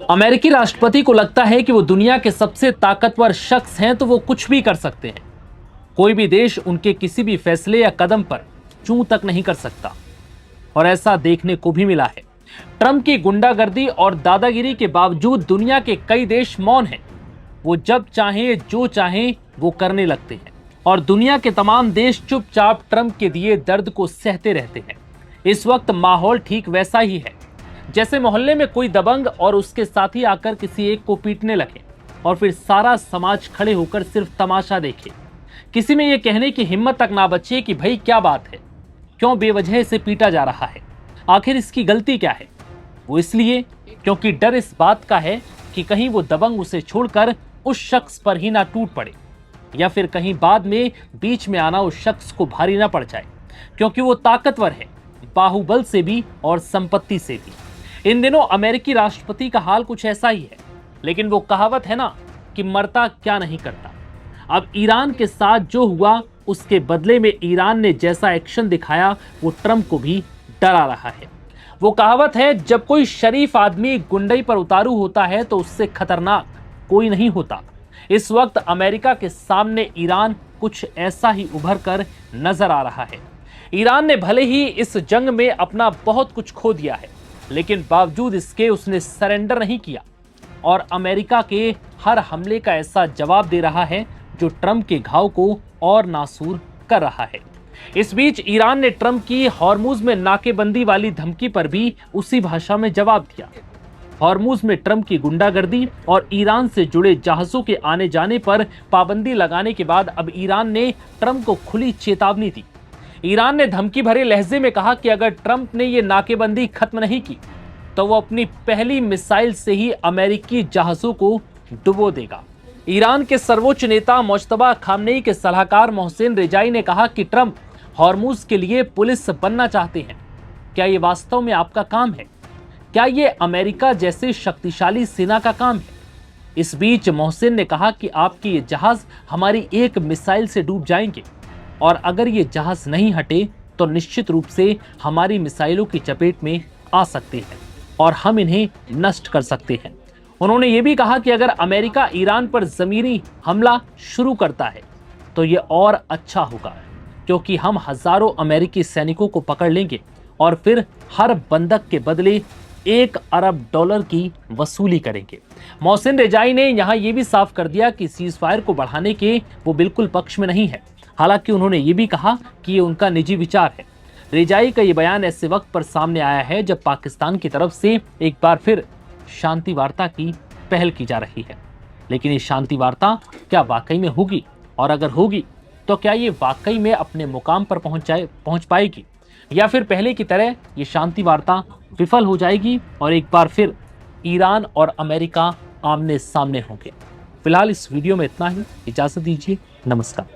अमेरिकी राष्ट्रपति को लगता है कि वो दुनिया के सबसे ताकतवर शख्स हैं तो वो कुछ भी कर सकते हैं। कोई भी देश उनके किसी भी फैसले या कदम पर चूं तक नहीं कर सकता और ऐसा देखने को भी मिला है। ट्रंप की गुंडागर्दी और दादागिरी के बावजूद दुनिया के कई देश मौन हैं। वो जब चाहें जो चाहें वो करने लगते हैं और दुनिया के तमाम देश चुपचाप ट्रंप के दिए दर्द को सहते रहते हैं। इस वक्त माहौल ठीक वैसा ही है जैसे मोहल्ले में कोई दबंग और उसके साथी आकर किसी एक को पीटने लगे और फिर सारा समाज खड़े होकर सिर्फ तमाशा देखे। किसी में यह कहने की हिम्मत तक ना बचे कि भाई क्या बात है, क्यों बेवजह से पीटा जा रहा है, आखिर इसकी गलती क्या है। वो इसलिए क्योंकि डर इस बात का है कि कहीं वो दबंग उसे छोड़कर उस शख्स पर ही ना टूट पड़े या फिर कहीं बाद में बीच में आना उस शख्स को भारी ना पड़ जाए, क्योंकि वो ताकतवर है, बाहुबल से भी और संपत्ति से भी। इन दिनों अमेरिकी राष्ट्रपति का हाल कुछ ऐसा ही है, लेकिन वो कहावत है ना कि मरता क्या नहीं करता। अब ईरान के साथ जो हुआ उसके बदले में ईरान ने जैसा एक्शन दिखाया वो ट्रंप को भी डरा रहा है। वो कहावत है, जब कोई शरीफ आदमी गुंडई पर उतारू होता है तो उससे खतरनाक कोई नहीं होता। इस वक्त अमेरिका के सामने ईरान कुछ ऐसा ही उभर कर नजर आ रहा है। ईरान ने भले ही इस जंग में अपना बहुत कुछ खो दिया है, लेकिन बावजूद इसके उसने सरेंडर नहीं किया और अमेरिका के हर हमले का ऐसा जवाब दे रहा है जो ट्रंप के घाव को और नासूर कर रहा है। इस बीच ईरान ने ट्रंप की हॉर्मुज में नाकेबंदी वाली धमकी पर भी उसी भाषा में जवाब दिया। हॉर्मुज में ट्रंप की गुंडागर्दी और ईरान से जुड़े जहाजों के आने जाने पर पाबंदी लगाने के बाद अब ईरान ने ट्रंप को खुली चेतावनी दी। ईरान ने धमकी भरे लहजे में कहा कि अगर ट्रंप ने यह नाकेबंदी खत्म नहीं की तो वो अपनी पहली मिसाइल से ही अमेरिकी जहाजों को डुबो देगा। ईरान के सर्वोच्च नेता मुज्तबा खामनेई के सलाहकार मोहसिन रेजाई ने कहा कि ट्रंप हॉर्मुज के लिए पुलिस बनना चाहते हैं। क्या ये वास्तव में आपका काम है? क्या ये अमेरिका जैसे शक्तिशाली सेना का काम है? इस बीच मोहसिन ने कहा कि आपके ये जहाज हमारी एक मिसाइल से डूब जाएंगे और अगर ये जहाज नहीं हटे तो निश्चित रूप से हमारी मिसाइलों की चपेट में आ सकते हैं और हम इन्हें नष्ट कर सकते हैं। उन्होंने ये भी कहा कि अगर अमेरिका ईरान पर जमीनी हमला शुरू करता है तो ये और अच्छा होगा, क्योंकि हम हजारों अमेरिकी सैनिकों को पकड़ लेंगे और फिर हर बंधक के बदले $1 अरब की वसूली करेंगे। मोहसिन रेजाई ने यहाँ ये भी साफ कर दिया कि सीजफायर को बढ़ाने के वो बिल्कुल पक्ष में नहीं है। हालांकि उन्होंने ये भी कहा कि ये उनका निजी विचार है। रेजाई का ये बयान ऐसे वक्त पर सामने आया है जब पाकिस्तान की तरफ से एक बार फिर शांति वार्ता की पहल की जा रही है। लेकिन ये शांति वार्ता क्या वाकई में होगी, और अगर होगी तो क्या ये वाकई में अपने मुकाम पर पहुंच पाएगी, या फिर पहले की तरह ये शांति वार्ता विफल हो जाएगी और एक बार फिर ईरान और अमेरिका आमने सामने होंगे। फिलहाल इस वीडियो में इतना ही। इजाजत दीजिए। नमस्कार।